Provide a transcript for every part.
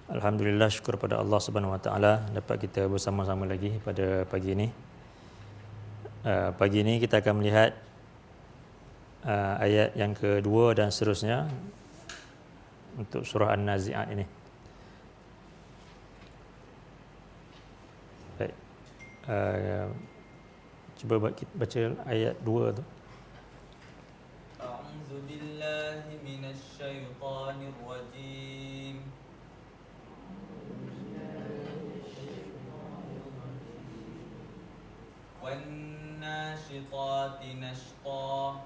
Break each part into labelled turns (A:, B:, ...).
A: Alhamdulillah, syukur pada Allah Subhanahu Wa Taala dapat kita bersama-sama lagi pada pagi ini. Pagi ini kita akan melihat ayat yang kedua dan seterusnya untuk surah An-Nazi'at ini. Baik. Cuba baca ayat 2 tu.
B: A'udzu billahi minasy syaithanir rajim. Wan nashitati nashta.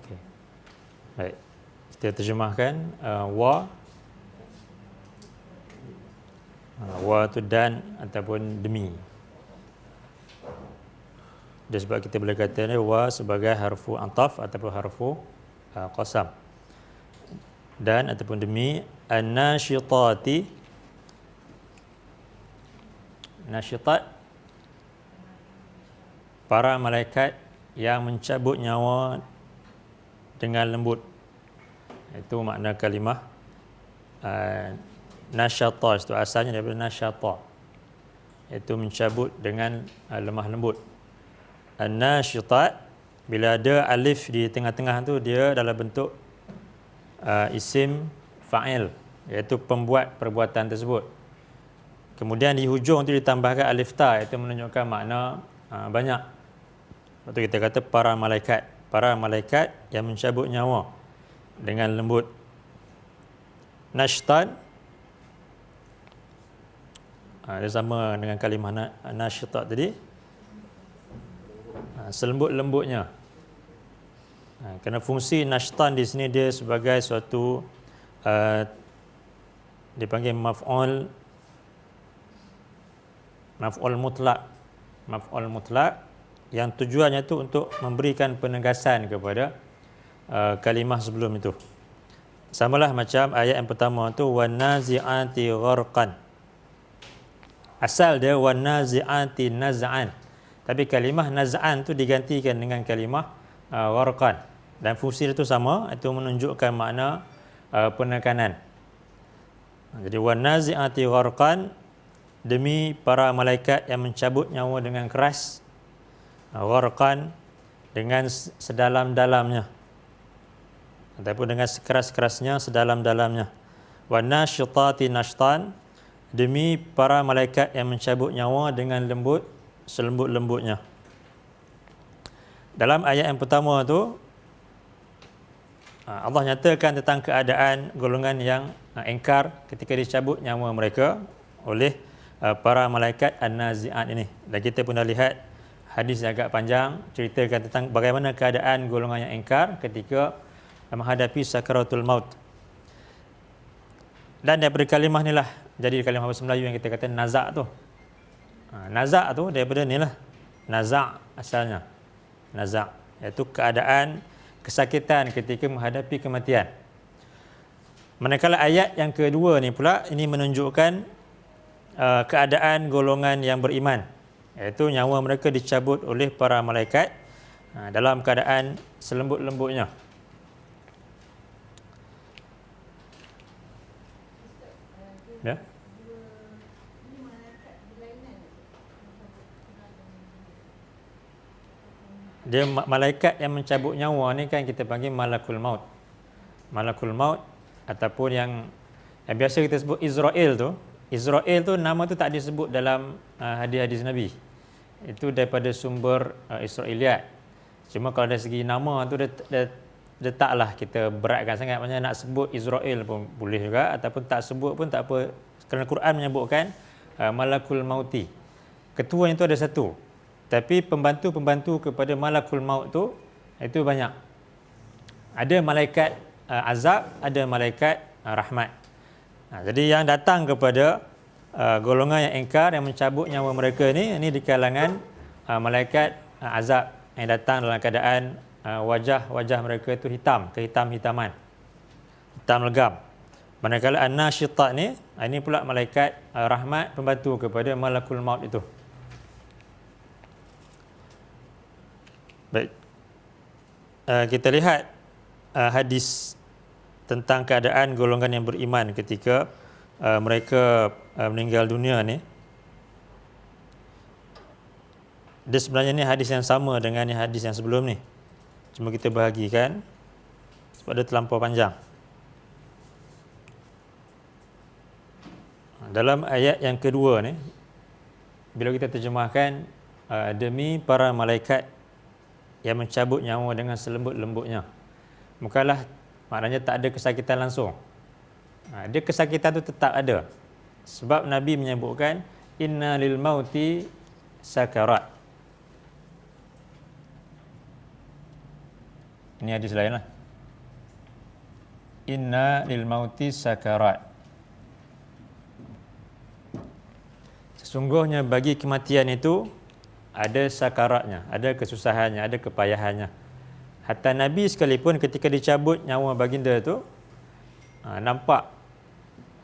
A: Okey. Baik. Kita terjemahkan wa tu dan ataupun demi. Dan sebab kita boleh kata ni wa sebagai harfu antaf ataupun harfu qasam. Dan ataupun demi an-nashitati. Nasyitat, para malaikat yang mencabut nyawa dengan lembut. Itu makna kalimah nasyata. Itu asalnya daripada nasyata, iaitu mencabut dengan lemah lembut. An-nasyitat, bila ada alif di tengah-tengah tu, dia dalam bentuk isim fa'il, iaitu pembuat perbuatan tersebut. Kemudian di hujung tu ditambahkan alif ta, itu menunjukkan makna banyak. Lepas tu kita kata para malaikat yang mencabut nyawa dengan lembut. Nashtan, dia sama dengan kalimah nashitat tadi, selembut-lembutnya. Kerana fungsi nashtan di sini dia sebagai suatu dipanggil maf'ul mutlak, yang tujuannya itu untuk memberikan penegasan kepada kalimah sebelum itu. Samalah macam ayat yang pertama tu wan nazi'ati gharqan. Asal dia wan nazi'ati naz'an, tapi kalimah naz'an tu digantikan dengan kalimah gharqan, dan fungsi itu sama, itu menunjukkan makna penekanan. Jadi wan nazi'ati gharqan, demi para malaikat yang mencabut nyawa dengan keras, gharqan, dengan sedalam-dalamnya ataupun dengan sekeras-kerasnya, sedalam-dalamnya. Wan nasyitati nashtan, demi para malaikat yang mencabut nyawa dengan lembut, selembut-lembutnya. Dalam ayat yang pertama tu Allah nyatakan tentang keadaan golongan yang engkar ketika dicabut nyawa mereka oleh para malaikat An-Nazi'at ini. Dan kita pun dah lihat hadis yang agak panjang ceritakan tentang bagaimana keadaan golongan yang engkar ketika menghadapi sakaratul maut. Dan daripada kalimah ni lah jadi kalimah bahasa Melayu yang kita kata nazak tu. Nazak tu daripada ni lah, nazak asalnya. Nazak, iaitu keadaan kesakitan ketika menghadapi kematian. Manakala ayat yang kedua ni pula, ini menunjukkan keadaan golongan yang beriman, iaitu nyawa mereka dicabut oleh para malaikat dalam keadaan selembut-lembutnya. Ya. Dia malaikat yang mencabut nyawa ni kan kita panggil malakul maut. Malakul maut ataupun yang biasa kita sebut Israel tu. Israel tu nama tu tak disebut dalam hadis-hadis Nabi. Itu daripada sumber Israiliyat. Cuma kalau dari segi nama tu dia taklah kita beratkan sangat. Maksudnya nak sebut Israel pun boleh juga, ataupun tak sebut pun tak apa. Kerana Quran menyebutkan malakul mauti. Ketua itu ada satu. Tapi pembantu-pembantu kepada malakul maut tu itu banyak. Ada malaikat azab, ada malaikat rahmat. Jadi yang datang kepada golongan yang engkar, yang mencabut nyawa mereka ini di kalangan malaikat azab, yang datang dalam keadaan wajah mereka itu hitam, kehitam-hitaman, hitam legam. Manakala an-nasyitat ini pula malaikat rahmat, pembantu kepada malakul maut itu. Baik. Kita lihat hadis tentang keadaan golongan yang beriman ketika mereka meninggal dunia ni. Dia sebenarnya ni hadis yang sama dengan hadis yang sebelum ni. Cuma kita bahagikan sebab dia terlampau panjang. Dalam ayat yang kedua ni, bila kita terjemahkan demi para malaikat yang mencabut nyawa dengan selembut-lembutnya, bukanlah maknanya tak ada kesakitan langsung. Dia kesakitan tu tetap ada. Sebab Nabi menyebutkan inna lil mauti sakarat. Ini hadis lain lah. Inna lil mauti sakarat. Sesungguhnya bagi kematian itu ada sakaratnya, ada kesusahannya, ada kepayahannya. Hatta Nabi sekalipun ketika dicabut nyawa baginda tu, nampak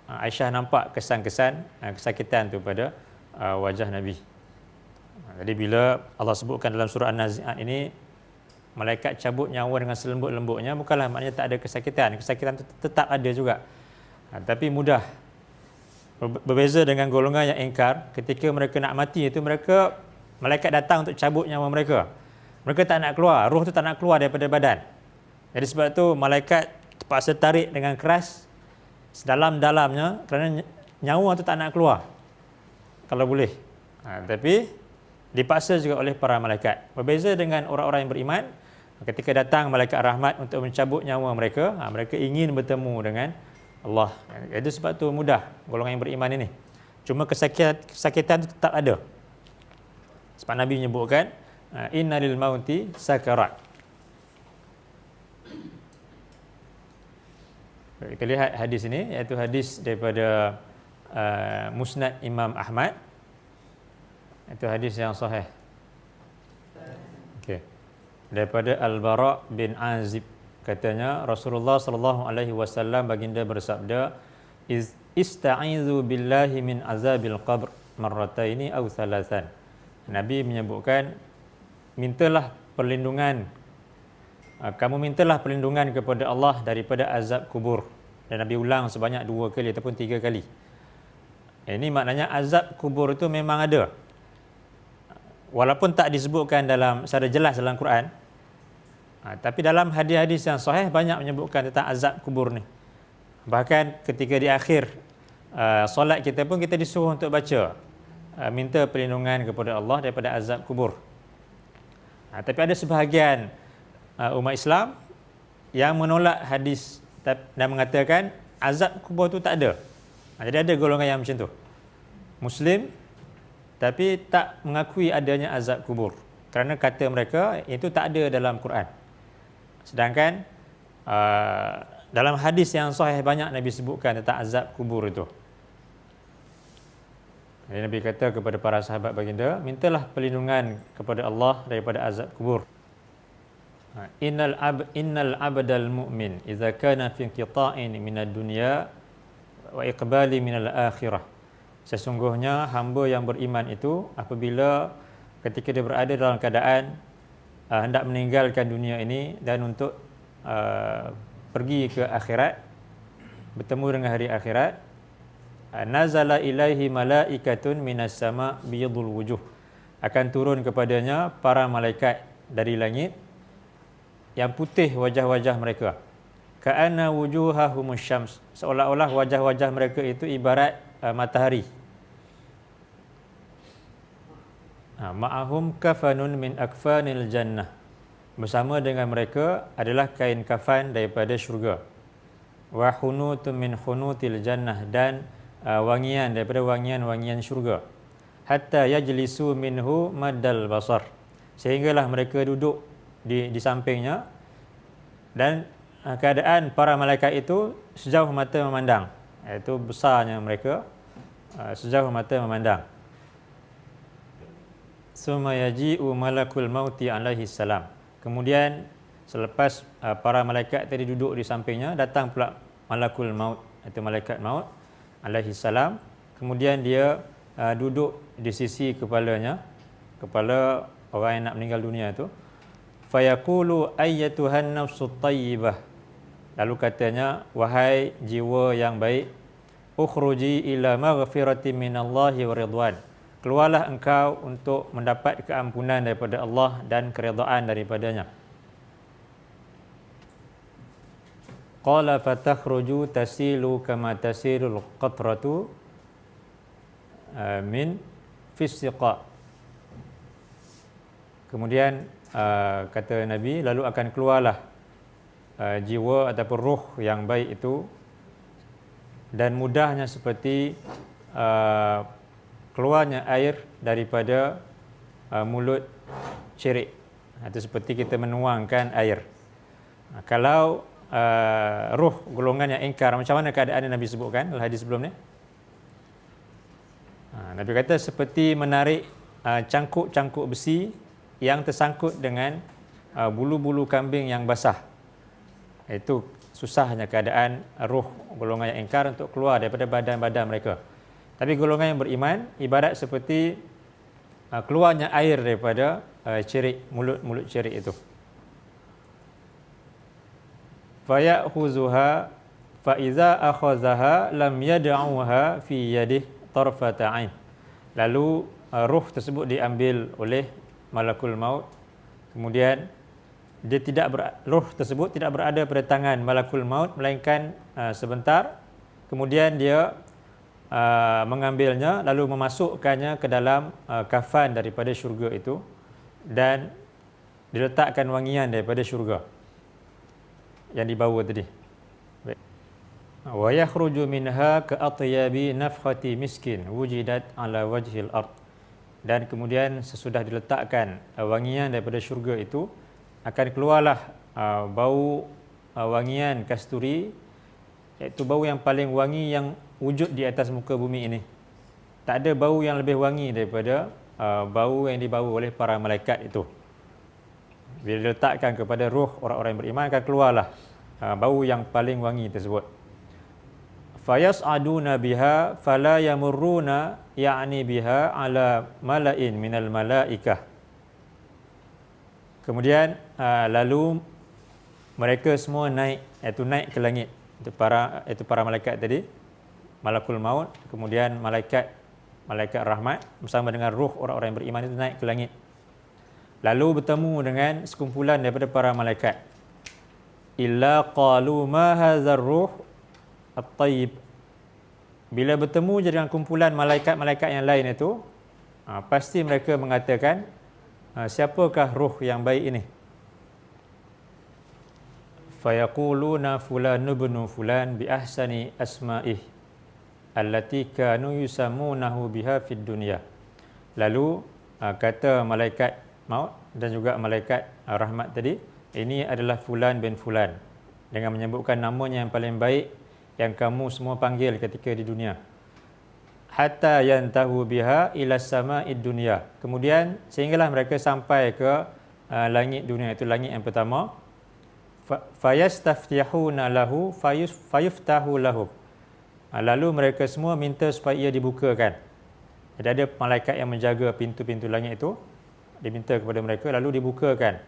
A: Aisyah nampak kesan-kesan kesakitan tu pada wajah Nabi. Jadi bila Allah sebutkan dalam surah An-Nazi'at ini, malaikat cabut nyawa dengan selembut-lembutnya, bukanlah maknanya tak ada kesakitan. Kesakitan itu tetap ada juga. Tapi mudah. Berbeza dengan golongan yang ingkar, ketika mereka nak mati itu, malaikat datang untuk cabut nyawa mereka. Mereka tak nak keluar, roh tu tak nak keluar daripada badan. Jadi sebab tu malaikat terpaksa tarik dengan keras sedalam-dalamnya kerana nyawa tu tak nak keluar. Kalau boleh. Tapi dipaksa juga oleh para malaikat. Berbeza dengan orang-orang yang beriman, ketika datang malaikat rahmat untuk mencabut nyawa mereka, mereka ingin bertemu dengan Allah. Jadi sebab tu mudah golongan yang beriman ini. Cuma kesakitan itu tetap ada. Sebab Nabi menyebutkan inna lil mauti sakarat. Kita lihat hadis ini, iaitu hadis daripada Musnad Imam Ahmad. Itu hadis yang sahih. Okey. Daripada Al-Bara bin Azib, katanya Rasulullah sallallahu alaihi wasallam baginda bersabda, ista'izu billahi min azabil qabr marrataini aw thalathan. Nabi menyebutkan, mintalah perlindungan, kamu mintalah perlindungan kepada Allah daripada azab kubur. Dan Nabi ulang sebanyak 2 kali ataupun 3 kali. Ini maknanya azab kubur itu memang ada. Walaupun tak disebutkan secara jelas dalam Quran, tapi dalam hadis-hadis yang sahih banyak menyebutkan tentang azab kubur ni. Bahkan ketika di akhir solat kita pun kita disuruh untuk baca, minta perlindungan kepada Allah daripada azab kubur. Tapi ada sebahagian umat Islam yang menolak hadis dan mengatakan azab kubur tu tak ada. Jadi ada golongan yang macam tu. Muslim tapi tak mengakui adanya azab kubur, kerana kata mereka itu tak ada dalam Quran. Sedangkan dalam hadis yang sahih banyak Nabi sebutkan tentang azab kubur itu. Jadi Nabi kata kepada para sahabat baginda, mintalah perlindungan kepada Allah daripada azab kubur. Innal abdal mu'min idza kana fi inqita'in minad dunya wa iqbali minal akhirah. Sesungguhnya hamba yang beriman itu apabila ketika dia berada dalam keadaan hendak meninggalkan dunia ini dan untuk pergi ke akhirat, bertemu dengan hari akhirat, nazala ilaihi malaikatun minas sama biyadul wujuh, akan turun kepadanya para malaikat dari langit yang putih wajah-wajah mereka, ka'anna wujuhahumus syams, seolah-olah wajah-wajah mereka itu ibarat matahari. Ma'ahum kafanun min akfanil jannah, bersama dengan mereka adalah kain kafan daripada syurga. Wa hunutun min hunutil jannah, dan wangian daripada wangian-wangian syurga. Hatta yajlisu minhu maddal basar, sehinggalah mereka duduk di sampingnya, dan keadaan para malaikat itu sejauh mata memandang, iaitu besarnya mereka sejauh mata memandang. Summa yaji'u malakul mauti alaihi salam, kemudian selepas para malaikat tadi duduk di sampingnya, datang pula malakul maut, iaitu malaikat maut alaihi salam. Kemudian dia duduk di sisi kepalanya, kepala orang yang nak meninggal dunia itu. Fayaqulu ayyatuhan nafsut tayyibah, Lalu katanya, wahai jiwa yang baik, ukhruji ila maghfirati minallahi wa ridwan. Keluarlah engkau untuk mendapat keampunan daripada Allah dan keridaan daripadanya. Qala fatakhruju tasilu kama tasilul qatratu min fisiqa. Kemudian kata Nabi, lalu akan keluarlah jiwa ataupun ruh yang baik itu, dan mudahnya seperti keluarnya air daripada mulut cerik. Itu seperti kita menuangkan air. Kalau ruh golongan yang ingkar, macam mana keadaan yang Nabi sebutkan dalam hadis sebelum ni? Nabi kata seperti menarik cangkuk-cangkuk besi yang tersangkut dengan bulu-bulu kambing yang basah. Itu susahnya keadaan ruh golongan yang ingkar untuk keluar daripada badan-badan mereka. Tapi golongan yang beriman ibarat seperti keluarnya air daripada cerik, mulut cerik itu. Fayakhuzuha fa iza akhazaha lam yad'uha fi yadihi tarfata ain. Lalu ruh tersebut diambil oleh malakul maut. Kemudian ruh tersebut tidak berada pada tangan malakul maut melainkan sebentar. Kemudian dia mengambilnya lalu memasukkannya ke dalam kafan daripada syurga itu dan diletakkan wangian daripada syurga yang dibawa tadi. Wa yakhruju minha ka atyabi nafkhati miskin wujidat ala wajhil ard. Dan kemudian sesudah diletakkan wangian daripada syurga itu, akan keluarlah bau wangian kasturi, iaitu bau yang paling wangi yang wujud di atas muka bumi ini. Tak ada bau yang lebih wangi daripada bau yang dibawa oleh para malaikat itu. Bila diletakkan kepada ruh orang-orang yang beriman, akan keluarlah bau yang paling wangi tersebut. Fayas'aduna biha fala yamurruna ya'ni biha ala mala'in minal malaikah. Kemudian lalu mereka semua naik, iaitu naik ke langit. Itu para malaikat tadi, malakul maut, kemudian malaikat rahmat bersama dengan ruh orang-orang yang beriman itu naik ke langit. Lalu bertemu dengan sekumpulan daripada para malaikat. Illa qalu ma hadzal ruh at-tayyib. Bila bertemu dengan kumpulan malaikat-malaikat yang lain itu, pasti mereka mengatakan, siapakah ruh yang baik ini? Fayaquluna fulan ibnu fulan bi ahsani asma'ih allati kanu yusammunahu biha fid dunya. Lalu kata malaikat maut dan juga malaikat rahmat tadi, ini adalah fulan bin fulan, dengan menyebutkan namanya yang paling baik yang kamu semua panggil ketika di dunia. Hatta yantahu biha ila sama'id dunya. Kemudian sehinggalah mereka sampai ke langit dunia, itu langit yang pertama. Fayastaftihuna lahu fayuftahu lahu. Lalu mereka semua minta supaya ia dibukakan. Jadi ada malaikat yang menjaga pintu-pintu langit itu, diminta kepada mereka lalu dibukakan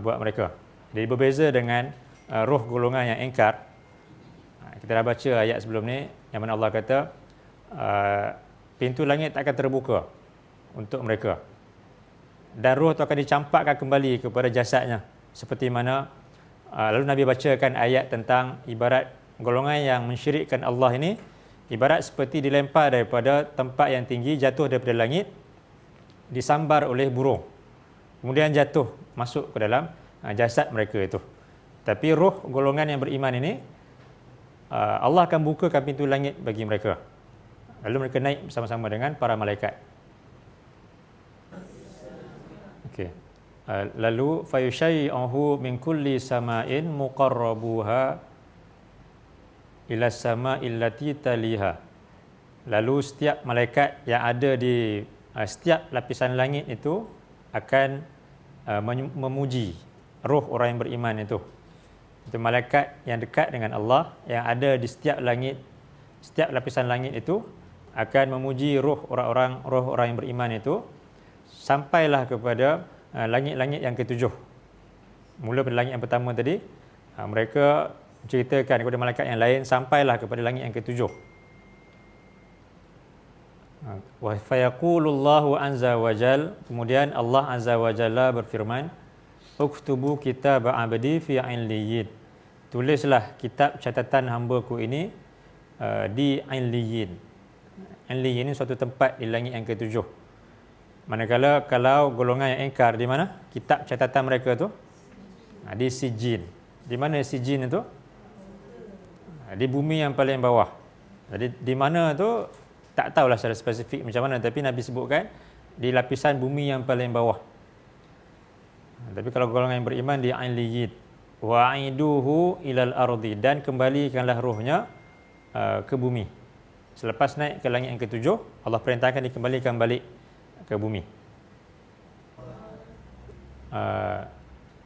A: buat mereka. Jadi berbeza dengan roh golongan yang ingkar. Kita dah baca ayat sebelum ni yang mana Allah kata pintu langit tak akan terbuka untuk mereka, dan roh itu akan dicampakkan kembali kepada jasadnya, seperti mana lalu Nabi bacakan ayat tentang ibarat golongan yang mensyirikkan Allah ini ibarat seperti dilempar daripada tempat yang tinggi, jatuh daripada langit, disambar oleh burung, kemudian jatuh masuk ke dalam jasad mereka itu. Tapi roh golongan yang beriman ini, Allah akan bukakan pintu langit bagi mereka. Lalu mereka naik bersama-sama dengan para malaikat. Okey. Lalu fayushayyi'uhu min kulli sama'in muqarrabuha ila sama'il lati taliha. Lalu setiap malaikat yang ada di setiap lapisan langit itu akan memuji roh orang yang beriman itu. Itu malaikat yang dekat dengan Allah yang ada di setiap langit, setiap lapisan langit itu akan memuji roh orang yang beriman itu sampailah kepada langit-langit yang ketujuh. Mula pada langit yang pertama tadi, mereka menceritakan kepada malaikat yang lain sampailah kepada langit yang ketujuh. Wa fayaqulullahu azza wa jal, kemudian Allah azza wa jalla berfirman, uktubu kitab abdi fi illiyin, tulislah kitab catatan hamba-Ku ini di illiyin. Illiyin ini suatu tempat di langit yang ketujuh. Manakala kalau golongan yang ingkar, di mana kitab catatan mereka tu? Di sijin. Di mana sijin itu? Di bumi yang paling bawah. Jadi di mana tu tak tahulah secara spesifik macam mana, tapi Nabi sebutkan di lapisan bumi yang paling bawah. Tapi kalau golongan yang beriman di illiyin, wa'iduhu ilal ardi, dan kembalikanlah rohnya ke bumi. Selepas naik ke langit yang ketujuh, Allah perintahkan dikembalikan balik ke bumi.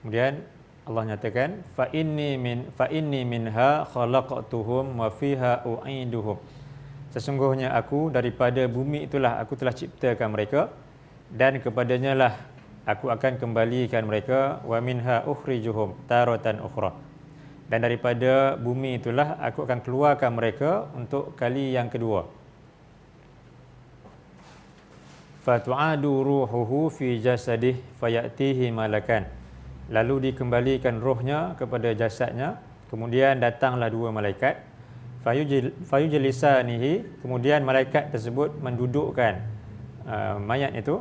A: Kemudian Allah nyatakan, fa inni minha khalaqtuhum wa fiha u'iduhum, sesungguhnya aku daripada bumi itulah aku telah ciptakan mereka, dan kepadanya lah aku akan kembalikan mereka, wa minha ukhrijuhum taratan ukhra, dan daripada bumi itulah aku akan keluarkan mereka untuk kali yang kedua. Fatu'adu ruhuhu fi jasadih fayatihi malakan, lalu dikembalikan rohnya kepada jasadnya, kemudian datanglah dua malaikat, fayujlisanihi, kemudian malaikat tersebut mendudukkan mayat itu,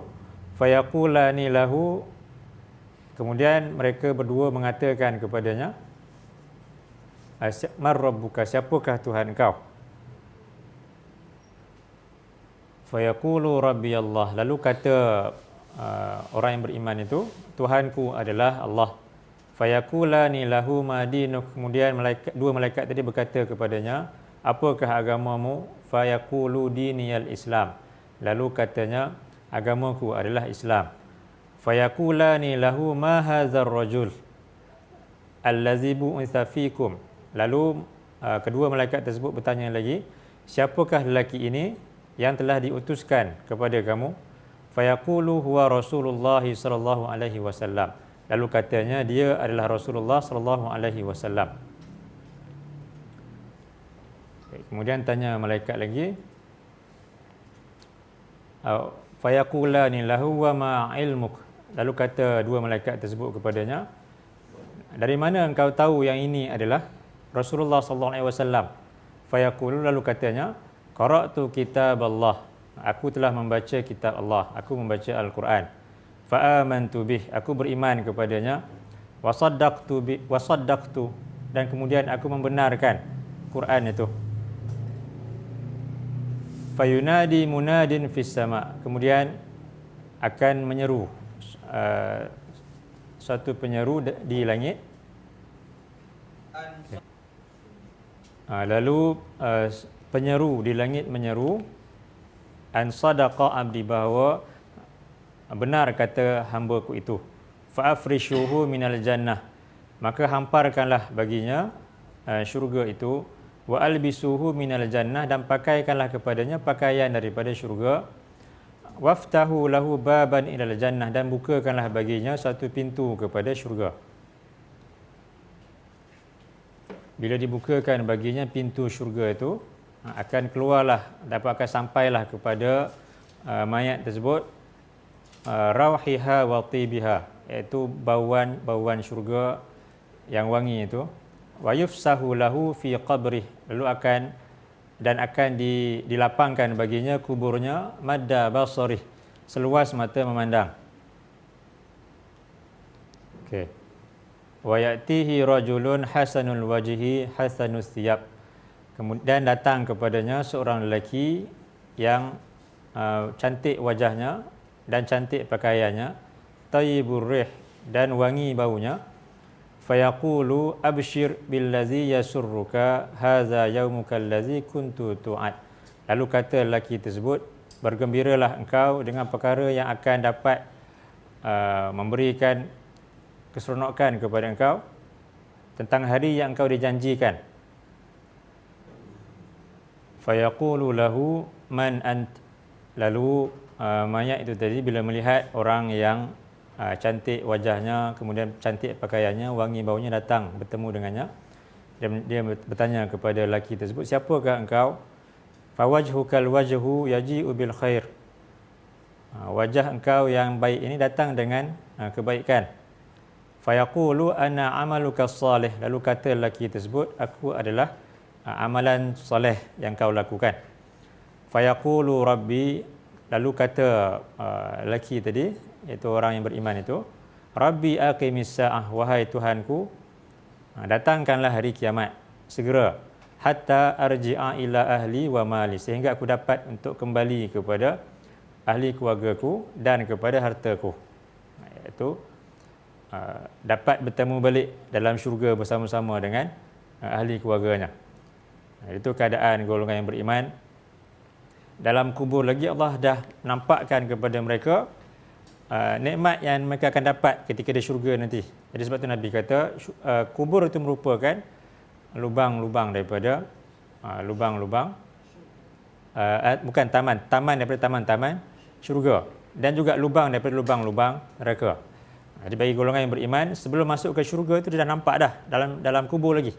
A: fayaqulani lahu, kemudian mereka berdua mengatakan kepadanya, man rabbuka, siapakah Tuhan kau? Fayaqulu rabbi Allah, lalu kata orang yang beriman itu, Tuhanku adalah Allah. Fayaqulani lahu ma dinuk, kemudian dua malaikat tadi berkata kepadanya, apakah agamamu? Fayaqulu diniyal Islam, lalu katanya, agamaku adalah Islam. Fayaqulani lahu ma hadzal rajul allazi bu'itsa fikum, lalu kedua malaikat tersebut bertanya lagi, siapakah lelaki ini yang telah diutuskan kepada kamu? Fayaqulu huwa Rasulullah sallallahu alaihi wasallam, lalu katanya dia adalah Rasulullah sallallahu alaihi wasallam. Kemudian tanya malaikat lagi, fayaqulani lahu wa ma ilmuk, lalu kata dua malaikat tersebut kepadanya, dari mana engkau tahu yang ini adalah Rasulullah sallallahu alaihi wasallam? Fayaqulu, lalu katanya, qara'tu kitab Allah, aku telah membaca kitab Allah, aku membaca Al-Quran. Fa amantu bih, aku beriman kepadanya. Wa saddaqtu, dan kemudian aku membenarkan Quran itu. Fayunadi munadin fis sama, kemudian akan menyeru satu penyeru di langit. Lalu penyeru di langit menyeru, an sadaqa abdi, bahawa benar kata hamba-Ku itu. Fa afrishuhu minal jannah, maka hamparkanlah baginya syurga itu. Wa albisuhu minal jannah, dan pakaikanlah kepadanya pakaian daripada syurga. Waftahu lahu baban ilal jannah, dan bukakanlah baginya satu pintu kepada syurga. Bila dibukakan baginya pintu syurga itu, akan keluarlah, dapat akan sampailah kepada mayat tersebut rauhiha wa tibiha, iaitu bauan syurga yang wangi itu. Wa yufsahu lahu fi qabrih, lalu akan dilapangkan baginya kuburnya, madda basarih, seluas mata memandang. Okey. Wa ya'tihi rajulun hasanul wajhi hasanus thiyab, kemudian datang kepadanya seorang lelaki yang cantik wajahnya dan cantik pakaiannya, tayyibur rih, dan wangi baunya. Fayaqulu abshir billazi yasurruka hadza yaumuka allazi kuntu tu'ad, lalu kata lelaki tersebut, bergembiralah engkau dengan perkara yang akan dapat memberikan keseronokan kepada engkau tentang hari yang engkau dijanjikan. Fayaqulu lahu man ant, lalu mayat itu tadi bila melihat orang yang cantik wajahnya, kemudian cantik pakaiannya, wangi baunya, datang bertemu dengannya. Dia bertanya kepada lelaki tersebut, siapakah engkau? Fawajhukal wajhu yaji'u bil khair. Wajah engkau yang baik ini datang dengan kebaikan. Fayaqulu ana amaluka salih. Lalu kata lelaki tersebut, aku adalah amalan soleh yang kau lakukan. Fayaqulu rabbi. Lalu kata lelaki tadi, iaitu orang yang beriman itu, Rabbi aqimis sa'ah, wahai Tuhanku, datangkanlah hari kiamat segera, hatta arji'a ila ahli wa mali, sehingga aku dapat untuk kembali kepada ahli keluargaku dan kepada hartaku, iaitu dapat bertemu balik dalam syurga bersama-sama dengan ahli keluarganya. Itu keadaan golongan yang beriman. Dalam kubur lagi Allah dah nampakkan kepada mereka nikmat yang mereka akan dapat ketika di syurga nanti. Jadi sebab tu Nabi kata kubur itu merupakan lubang-lubang daripada bukan taman daripada taman-taman syurga, dan juga lubang daripada lubang-lubang neraka. Jadi bagi golongan yang beriman, sebelum masuk ke syurga itu dia dah nampak dah dalam kubur lagi.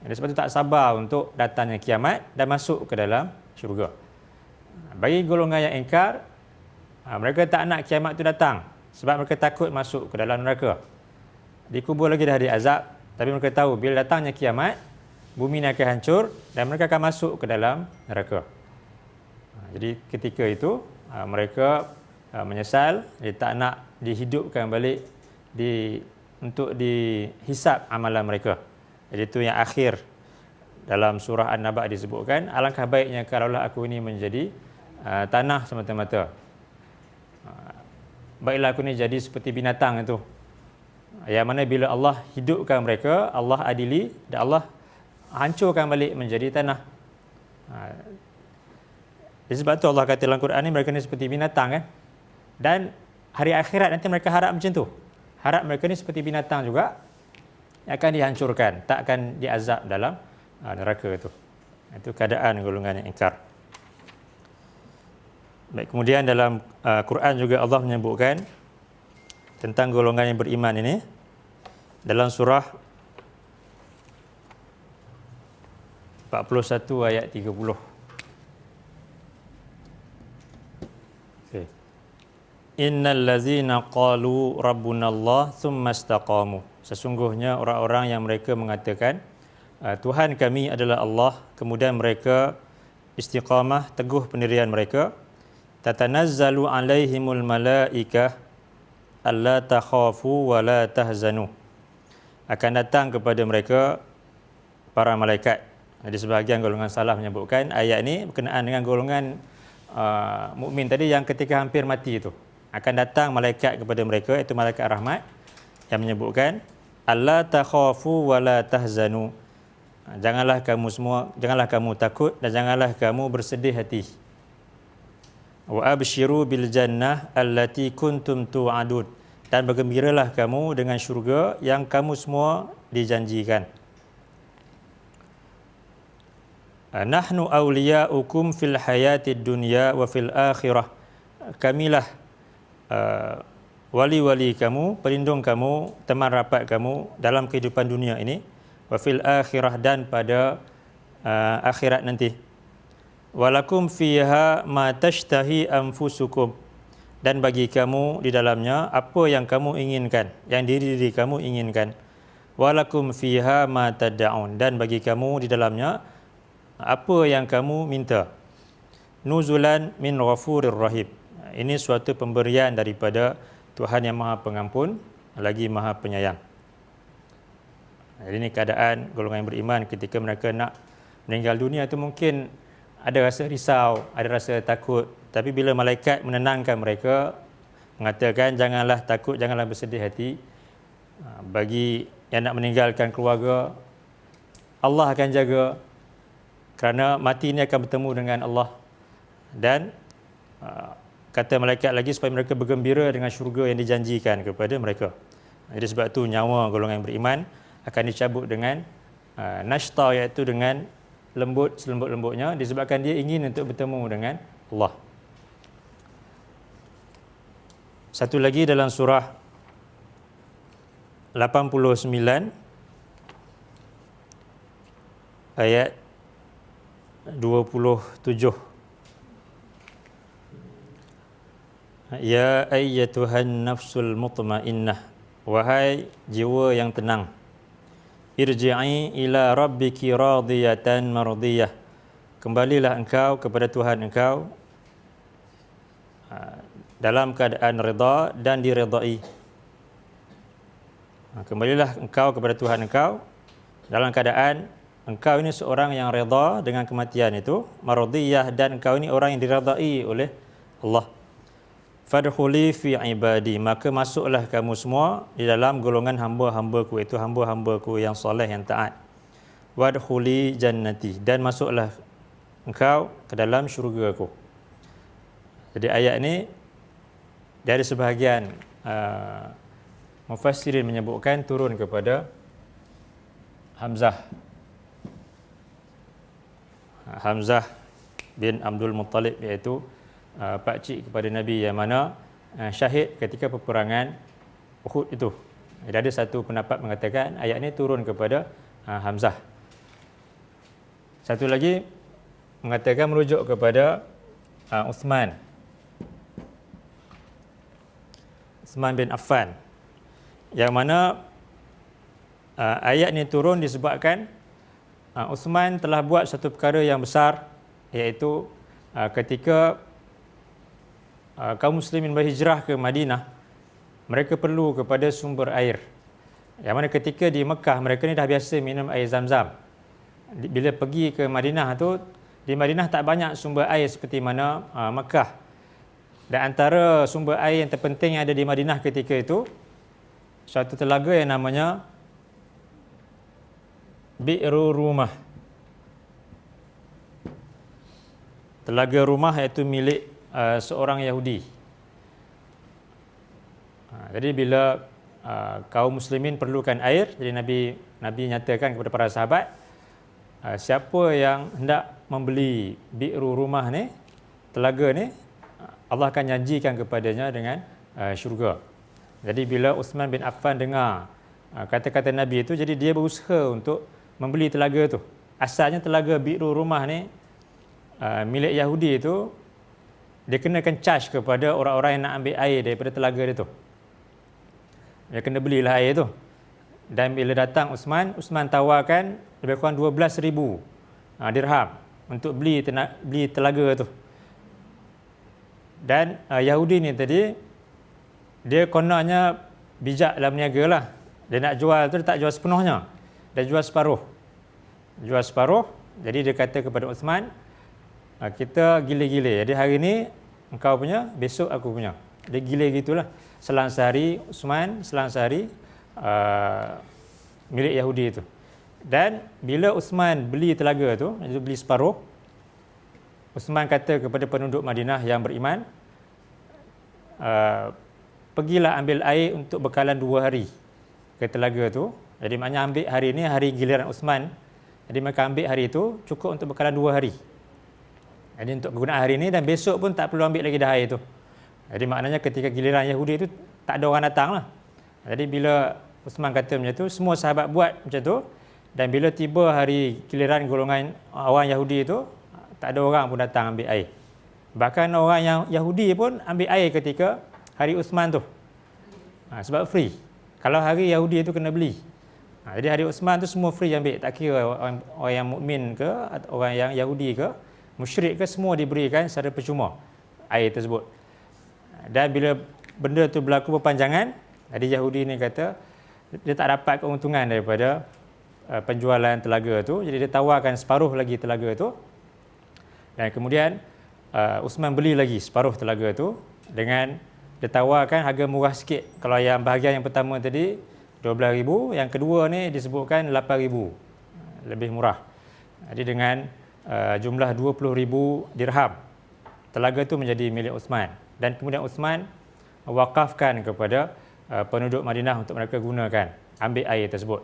A: Jadi sebab tu tak sabar untuk datangnya kiamat dan masuk ke dalam syurga. Bagi golongan yang ingkar, mereka tak nak kiamat itu datang sebab mereka takut masuk ke dalam neraka. Di kubur lagi dah diazab, tapi mereka tahu bila datangnya kiamat, bumi ini akan hancur dan mereka akan masuk ke dalam neraka. Jadi ketika itu mereka menyesal, dia tak nak dihidupkan balik untuk dihisap amalan mereka. Jadi itu yang akhir dalam surah An-Naba disebutkan, alangkah baiknya kalaulah aku ini menjadi tanah semata-mata. Baiklah aku ni jadi seperti binatang itu. Yang mana bila Allah hidupkan mereka, Allah adili dan Allah hancurkan balik menjadi tanah. Sebab tu Allah kata dalam Quran ni mereka ni seperti binatang kan. Dan hari akhirat nanti mereka harap macam tu. Harap mereka ni seperti binatang juga, yang akan dihancurkan, tak akan diazab dalam neraka itu. Itu keadaan golongan yang ingkar. Baik, kemudian dalam Quran juga Allah menyebutkan tentang golongan yang beriman ini dalam surah 41 ayat 30. Okay. Innal ladzina qalu rabbunallah tsumma istaqamu. Sesungguhnya orang-orang yang mereka mengatakan Tuhan kami adalah Allah, kemudian mereka istiqamah, teguh pendirian mereka. Tatanazzalu alaihimul malaikah alla takhafu wa la tahzanu. Akan datang kepada mereka para malaikat. Jadi sebahagian golongan salaf menyebutkan ayat ini berkenaan dengan golongan mukmin tadi yang ketika hampir mati itu. Akan datang malaikat kepada mereka, iaitu malaikat rahmat, yang menyebutkan alla takhafu wa la tahzanu. Janganlah kamu takut dan janganlah kamu bersedih hati. Wa abshiru bil jannah allati kuntum tu'adun. Dan bergembiralah kamu dengan syurga yang kamu semua dijanjikan. Nahnu awliya'ukum fil hayatid dunya wa fil akhirah. Kamilah wali-wali kamu, pelindung kamu, teman rapat kamu dalam kehidupan dunia ini, wa fil akhirah, dan pada akhirat nanti. Walakum fiha ma tashtahi anfusukum. Dan bagi kamu di dalamnya apa yang kamu inginkan, yang diri kamu inginkan. Walakum fiha ma tad'un. Dan bagi kamu di dalamnya apa yang kamu minta. Nuzulan min ghafurir rahim. Ini suatu pemberian daripada Tuhan yang Maha Pengampun lagi Maha Penyayang. Ini keadaan golongan yang beriman ketika mereka nak meninggal dunia itu mungkin ada rasa risau, ada rasa takut. Tapi bila malaikat menenangkan mereka, mengatakan janganlah takut, janganlah bersedih hati. Bagi yang nak meninggalkan keluarga, Allah akan jaga, kerana mati ini akan bertemu dengan Allah. Dan kata malaikat lagi supaya mereka bergembira dengan syurga yang dijanjikan kepada mereka. Jadi sebab tu nyawa golongan yang beriman akan dicabut dengan nashta, iaitu dengan lembut, selembut-lembutnya, disebabkan dia ingin untuk bertemu dengan Allah. Satu lagi dalam surah 89 ayat 27. Ya ayyatuhan nafsul mutmainnah, wahai jiwa yang tenang, irji'i ila rabbiki radiyatan mardiyah, kembalilah engkau kepada Tuhan engkau dalam keadaan redha dan diredai. Kembalilah engkau kepada Tuhan engkau dalam keadaan engkau ini seorang yang redha dengan kematian itu, mardiyah, dan engkau ini orang yang diredai oleh Allah. Fadkhuli fi ibadi, maka masuklah kamu semua di dalam golongan hamba-hambaku, itu hamba-hambaku yang soleh, yang taat. Wadkhuli jannati, dan masuklah engkau ke dalam syurgaku. Jadi ayat ini dari sebahagian mufassirin menyebutkan turun kepada Hamzah bin Abdul Muttalib, iaitu pakcik kepada Nabi yang mana syahid ketika peperangan Uhud itu. Jadi ada satu pendapat mengatakan ayat ini turun kepada Hamzah. Satu lagi mengatakan merujuk kepada Uthman bin Affan, yang mana ayat ini turun disebabkan Uthman telah buat satu perkara yang besar, iaitu ketika kaum muslimin berhijrah ke Madinah, mereka perlu kepada sumber air. Yang mana ketika di Mekah mereka ni dah biasa minum air Zam-Zam. Bila pergi ke Madinah tu, di Madinah tak banyak sumber air seperti mana Mekah. Dan antara sumber air yang terpenting yang ada di Madinah ketika itu, suatu telaga yang namanya Bi'ru Rumah. Telaga Rumah iaitu milik seorang Yahudi. Jadi bila kaum muslimin perlukan air, jadi Nabi nyatakan kepada para sahabat, siapa yang hendak membeli Bi'ru Rumah ni, telaga ni, Allah akan janjikan kepadanya dengan syurga. Jadi bila Uthman bin Affan dengar kata-kata Nabi itu, jadi dia berusaha untuk membeli telaga tu. Asalnya telaga Bi'ru Rumah ni milik Yahudi itu, dia kenakan charge kepada orang-orang yang nak ambil air daripada telaga dia tu. Dia kena belilah air tu. Dan bila datang Uthman tawarkan lebih kurang 12,000 dirham untuk beli telaga tu. Dan Yahudi ni tadi, dia kononnya bijak dalam niaga lah. Dia nak jual tu, dia tak jual sepenuhnya. Dia jual separuh. Jadi dia kata kepada Uthman, kita gila-gila. Jadi hari ni engkau punya, besok aku punya. Dia gila gitulah. Selang sehari Uthman, selang sehari milik Yahudi itu. Dan bila Uthman beli telaga tu, dia beli separuh, Uthman kata kepada penduduk Madinah yang beriman, pergilah ambil air untuk bekalan 2 hari ke telaga tu. Jadi maknanya ambil hari ni, hari giliran Uthman. Jadi mereka ambil hari itu cukup untuk bekalan 2 hari. Jadi untuk kegunaan hari ini, dan besok pun tak perlu ambil lagi dah air itu. Jadi maknanya ketika giliran Yahudi itu tak ada orang datang lah. Jadi bila Uthman kata macam tu, semua sahabat buat macam tu. Dan bila tiba hari giliran golongan orang Yahudi itu, tak ada orang pun datang ambil air. Bahkan orang yang Yahudi pun ambil air ketika hari Uthman tu. Sebab free. Kalau hari Yahudi itu kena beli. Jadi hari Uthman tu semua free ambil. Tak kira orang yang mukmin ke, atau orang yang Yahudi ke, musyrik ke, semua diberikan secara percuma air tersebut. Dan bila benda tu berlaku berpanjangan, jadi Yahudi ni kata dia tak dapat keuntungan daripada penjualan telaga tu, jadi dia tawarkan separuh lagi telaga tu. Dan kemudian Uthman beli lagi separuh telaga tu dengan dia tawarkan harga murah sikit. Kalau yang bahagian yang pertama tadi 12,000, yang kedua ni disebutkan 8,000, lebih murah. Jadi dengan jumlah 20,000 dirham, telaga tu menjadi milik Uthman. Dan kemudian Uthman wakafkan kepada penduduk Madinah untuk mereka gunakan, ambil air tersebut.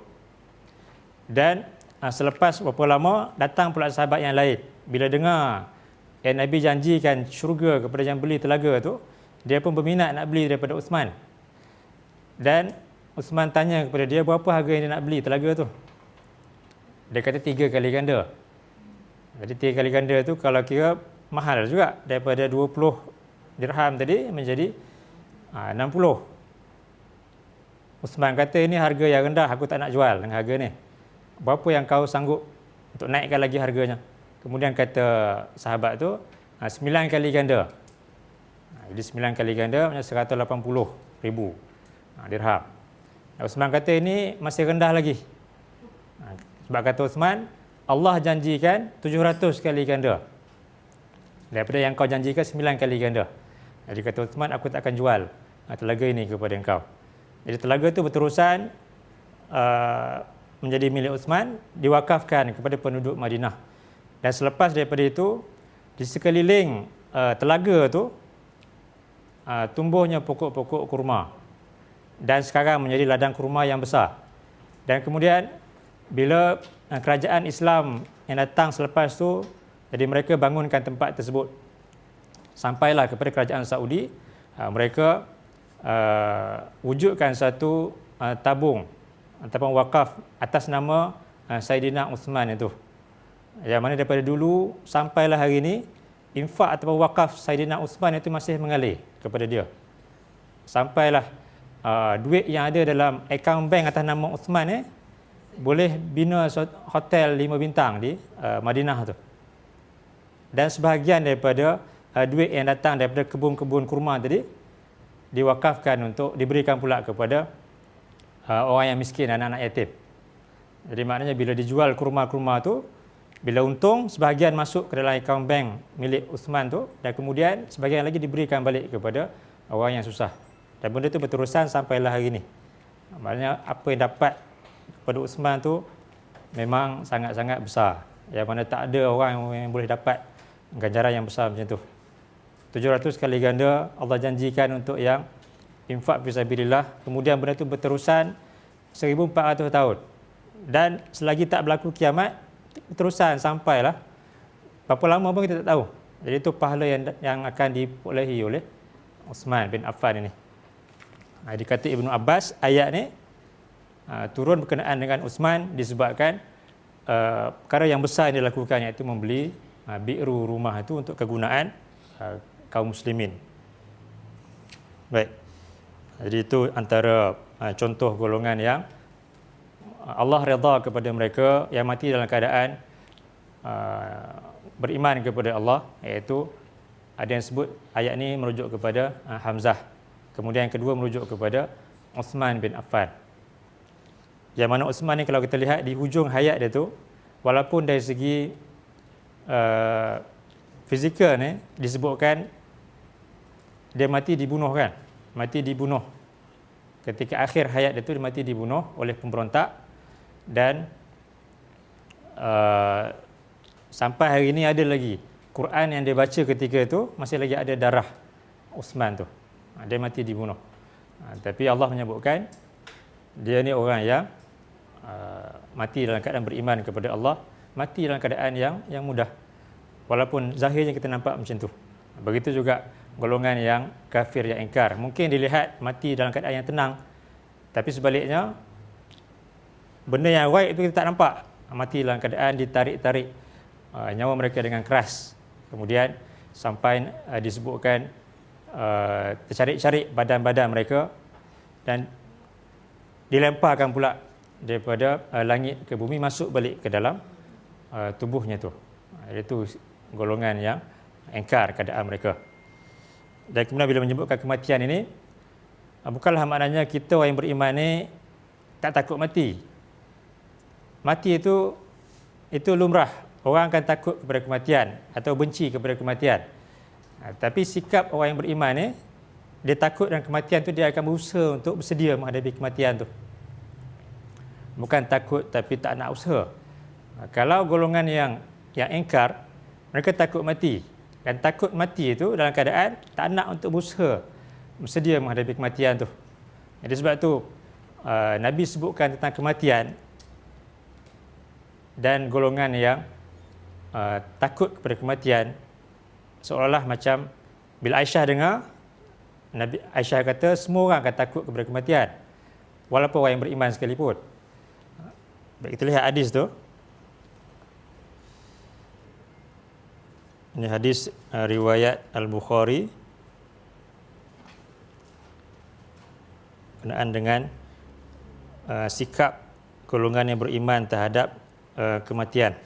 A: Dan selepas berapa lama, datang pula sahabat yang lain. Bila dengar Nabi janjikan syurga kepada yang beli telaga tu, dia pun berminat nak beli daripada Uthman. Dan Uthman tanya kepada dia, berapa harga yang dia nak beli telaga tu? Dia kata 3 kali ganda. Jadi 3 kali ganda tu kalau kira mahal juga, daripada 20 dirham tadi menjadi 60. Uthman kata ini harga yang rendah, aku tak nak jual dengan harga ni. Berapa yang kau sanggup untuk naikkan lagi harganya? Kemudian kata sahabat tu 9 kali ganda. Jadi 9 kali ganda macam 180,000 dirham. Uthman kata ini masih rendah lagi. Sebab kata Uthman, Allah janjikan 700 kali ganda. Daripada yang kau janjikan 9 kali ganda. Jadi kata Uthman, aku tak akan jual telaga ini kepada engkau. Jadi telaga itu berterusan menjadi milik Uthman, diwakafkan kepada penduduk Madinah. Dan selepas daripada itu, di sekeliling telaga itu tumbuhnya pokok-pokok kurma. Dan sekarang menjadi ladang kurma yang besar. Dan kemudian bila kerajaan Islam yang datang selepas itu, jadi mereka bangunkan tempat tersebut. Sampailah kepada kerajaan Saudi, mereka wujudkan satu tabung ataupun wakaf atas nama Saidina Uthman itu. Yang mana daripada dulu sampailah hari ini, infak ataupun wakaf Saidina Uthman itu masih mengalir kepada dia. Sampailah duit yang ada dalam akaun bank atas nama Uthman boleh bina hotel 5 bintang di Madinah tu. Dan sebahagian daripada duit yang datang daripada kebun-kebun kurma tadi diwakafkan untuk diberikan pula kepada orang yang miskin, anak-anak yatim. Jadi maknanya bila dijual kurma-kurma tu, bila untung sebahagian masuk ke dalam akaun bank milik Uthman tu, dan kemudian sebahagian lagi diberikan balik kepada orang yang susah. Dan benda tu berterusan sampailah hari ini. Maknanya apa yang dapat kepada Uthman tu memang sangat-sangat besar. Yang mana tak ada orang yang boleh dapat ganjaran yang besar macam tu. 700 kali ganda Allah janjikan untuk yang infak fisabilillah. Kemudian benda itu berterusan 1400 tahun. Dan selagi tak berlaku kiamat, terusan sampailah. Berapa lama pun kita tak tahu. Jadi itu pahala yang akan diperolehi oleh Uthman bin Affan ini. Dikata Ibnu Abbas, ayat ni turun berkenaan dengan Uthman disebabkan perkara yang besar yang dilakukan, iaitu membeli bi'ru rumah itu untuk kegunaan kaum muslimin. Baik. Jadi itu antara contoh golongan yang Allah redha kepada mereka yang mati dalam keadaan beriman kepada Allah, iaitu ada yang sebut ayat ini merujuk kepada Hamzah. Kemudian yang kedua merujuk kepada Uthman bin Affan. Yang mana Uthman ni kalau kita lihat di hujung hayat dia tu, walaupun dari segi fizikal ni disebutkan dia mati dibunuh kan, mati dibunuh ketika akhir hayat dia tu, dia mati dibunuh oleh pemberontak. Dan sampai hari ini ada lagi Quran yang dia baca ketika itu, masih lagi ada darah Uthman tu, dia mati dibunuh. Tapi Allah menyebutkan dia ni orang yang mati dalam keadaan beriman kepada Allah, mati dalam keadaan yang mudah, walaupun zahirnya kita nampak macam tu. Begitu juga golongan yang kafir, yang ingkar, mungkin dilihat mati dalam keadaan yang tenang, tapi sebaliknya benda yang gaib itu kita tak nampak, mati dalam keadaan ditarik-tarik nyawa mereka dengan keras. Kemudian sampai disebutkan tercarik-carik badan-badan mereka dan dilemparkan pula daripada langit ke bumi, masuk balik ke dalam tubuhnya tu. Itu golongan yang ingkar keadaan mereka. Dan kemudian bila menyebutkan kematian ini, bukanlah maknanya kita orang yang beriman ni tak takut mati. Mati itu lumrah. Orang akan takut kepada kematian atau benci kepada kematian. Tapi sikap orang yang beriman ni, dia takut dengan kematian tu, dia akan berusaha untuk bersedia menghadapi kematian tu. Bukan takut tapi tak nak usaha. Kalau golongan yang ingkar, mereka takut mati. Dan takut mati itu dalam keadaan tak nak untuk berusaha bersedia menghadapi kematian tu. Jadi sebab tu Nabi sebutkan tentang kematian dan golongan yang takut kepada kematian, seolah-olah macam bila Aisyah dengar, Nabi Aisyah kata semua orang akan takut kepada kematian, walaupun orang yang beriman sekalipun. Baik, kita lihat hadis tu. Ini hadis riwayat Al-Bukhari berkenaan dengan sikap golongan yang beriman terhadap kematian.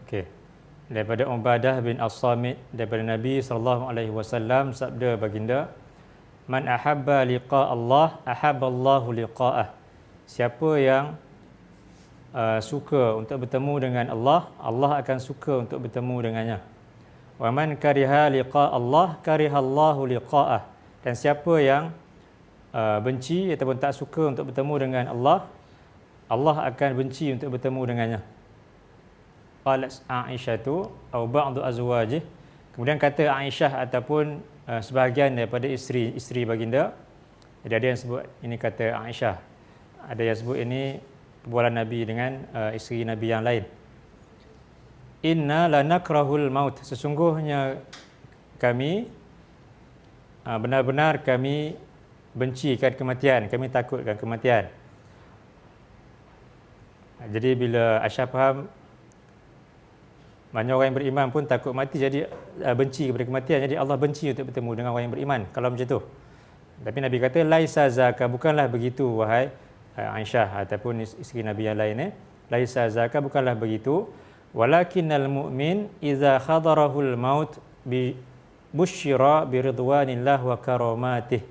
A: Okey. Daripada Ubadah bin As-Samit daripada Nabi SAW sabda baginda, man ahabba liqa Allah ahabba Allahu liqa'ah. Siapa yang suka untuk bertemu dengan Allah, Allah akan suka untuk bertemu dengannya. Wa man kariha liqa Allah kariha Allahu liqa'ah. Dan siapa yang benci ataupun tak suka untuk bertemu dengan Allah, Allah akan benci untuk bertemu dengannya. Qalat Aisyah tu atau ba'du azwajih. Kemudian kata Aisyah ataupun sebahagian daripada isteri baginda. Jadi ada yang sebut ini kata Aisyah, ada yang sebut ini perbualan Nabi dengan isteri Nabi yang lain. Inna lanakrahul maut. Sesungguhnya kami benar-benar kami bencikan kematian, kami takutkan kematian. Jadi bila Aisyah faham banyak orang yang beriman pun takut mati, jadi benci kepada kematian, jadi Allah benci untuk bertemu dengan orang yang beriman kalau macam tu. Tapi Nabi kata laisa zaka, bukanlah begitu wahai Aisyah ataupun isteri Nabi yang lain. Laisa zaka, bukanlah begitu. Walakinnal mu'min idza khadarahul maut bi busyira bi ridwanillah wa karamatih.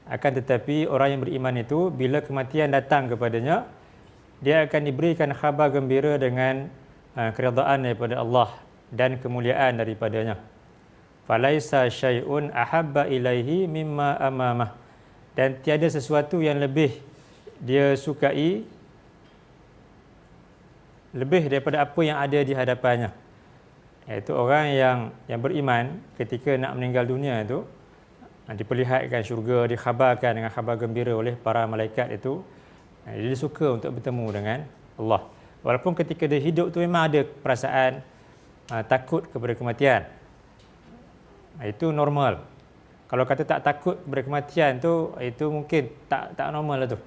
A: Akan tetapi orang yang beriman itu bila kematian datang kepadanya, dia akan diberikan khabar gembira dengan keridaan daripada Allah dan kemuliaan daripadanya. Falaisa syai'un ahabba ilaihi mimma amamah. Dan tiada sesuatu yang lebih dia sukai lebih daripada apa yang ada di hadapannya. Iaitu orang yang beriman ketika nak meninggal dunia itu diperlihatkan syurga, dikhabarkan dengan khabar gembira oleh para malaikat itu, dia suka untuk bertemu dengan Allah. Walaupun ketika dia hidup tu memang ada perasaan takut kepada kematian. Itu normal. Kalau kata tak takut kepada kematian tu, itu mungkin tak normal lah tu.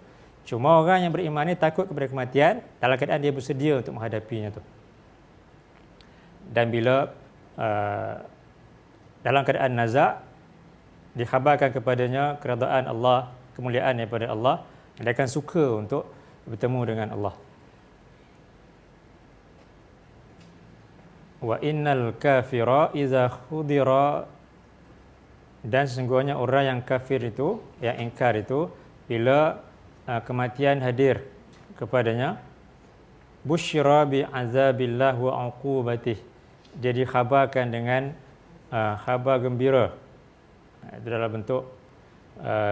A: Cuma orang yang beriman ni takut kepada kematian dalam keadaan dia bersedia untuk menghadapinya tu. Dan bila dalam keadaan nazak, dikhabarkan kepadanya keridaan Allah, kemuliaan daripada Allah, dia akan suka untuk bertemu dengan Allah. Wa innal kafira idza khudira, dan sesungguhnya orang yang kafir itu, yang ingkar itu, bila kematian hadir kepadanya, busyira bi azabillah wa uqubatih, dia dikhabarkan dengan khabar gembira. Itu dalam bentuk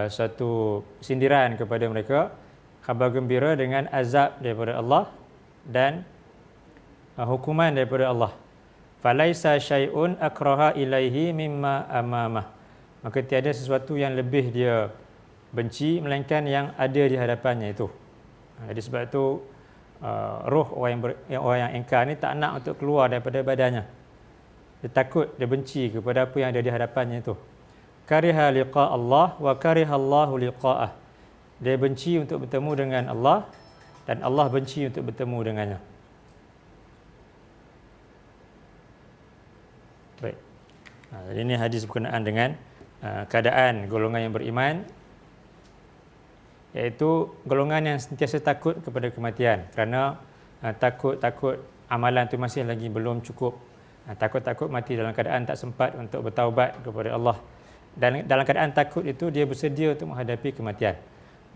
A: satu sindiran kepada mereka, khabar gembira dengan azab daripada Allah dan hukuman daripada Allah. Falaisa syai'un akraha ilaihi mimma amamah. Maka tiada sesuatu yang lebih dia benci melainkan yang ada di hadapannya itu. Jadi sebab itu roh orang yang ingkar ni tak nak untuk keluar daripada badannya. Dia takut, dia benci kepada apa yang ada di hadapannya itu. Kariha liqa Allah wa kariha Allahu liqa'ah. Dia benci untuk bertemu dengan Allah dan Allah benci untuk bertemu dengannya. Baik. Jadi ini hadis berkenaan dengan keadaan golongan yang beriman, iaitu golongan yang sentiasa takut kepada kematian kerana takut amalan itu masih lagi belum cukup. Takut mati dalam keadaan tak sempat untuk bertaubat kepada Allah. Dan dalam keadaan takut itu dia bersedia untuk menghadapi kematian.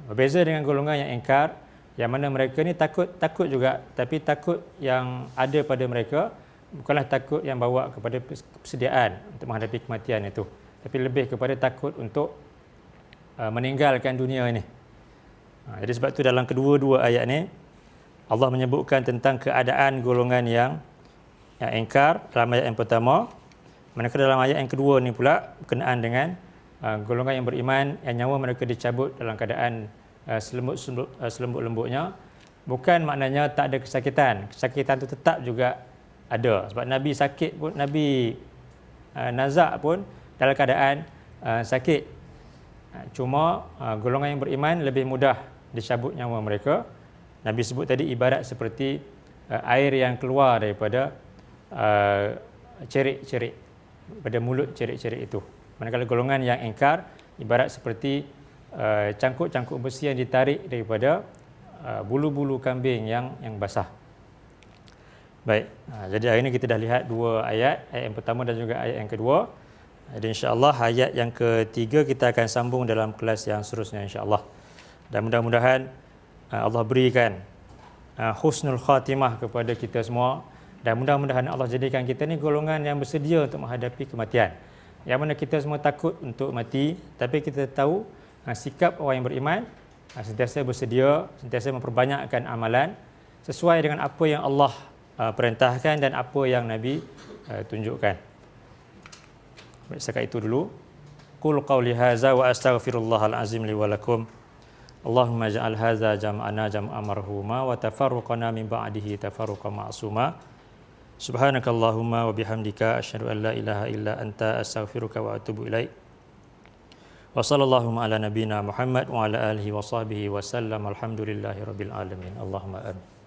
A: Berbeza dengan golongan yang ingkar, yang mana mereka ni takut juga, tapi takut yang ada pada mereka bukanlah takut yang bawa kepada persediaan untuk menghadapi kematian itu, tapi lebih kepada takut untuk meninggalkan dunia ini. Jadi sebab itu dalam kedua-dua ayat ni Allah menyebutkan tentang keadaan golongan yang ingkar dalam ayat yang pertama, manakala dalam ayat yang kedua ni pula berkenaan dengan golongan yang beriman yang nyawa mereka dicabut dalam keadaan selembut-lembutnya. Bukan maknanya tak ada kesakitan. Kesakitan itu tetap juga ada. Sebab Nabi sakit pun, Nabi nazak pun dalam keadaan sakit. Cuma golongan yang beriman lebih mudah dicabut nyawa mereka. Nabi sebut tadi ibarat seperti air yang keluar daripada cerik-cerik, pada mulut cerik-cerik itu. Manakala golongan yang ingkar ibarat seperti cangkuk-cangkuk besi yang ditarik daripada bulu-bulu kambing yang basah. Baik, jadi hari ini kita dah lihat dua ayat yang pertama dan juga ayat yang kedua. Jadi insya-Allah ayat yang ketiga kita akan sambung dalam kelas yang seterusnya insya-Allah. Dan mudah-mudahan Allah berikan husnul khatimah kepada kita semua, dan mudah-mudahan Allah jadikan kita ni golongan yang bersedia untuk menghadapi kematian. Yang mana kita semua takut untuk mati, tapi kita tahu sikap orang yang beriman sentiasa bersedia, sentiasa memperbanyakkan amalan sesuai dengan apa yang Allah perintahkan dan apa yang Nabi tunjukkan. Baik, setakat itu dulu. Qul qawli hadza wa astaghfirullahal azim li wa lakum. Allahumma ja'al hadza jam'ana jam'an marhuma wa tafarruqana min ba'dihi tafarruqan ma'suma. Subhanakallahumma wa bihamdika asyhadu an la ilaha illa anta astaghfiruka wa atubu ilaik. Wa sallallahu ala nabiyyina Muhammad wa ala alihi wa sahbihi wa sallam. Alhamdulillahirabbil alamin. Allahumma amin.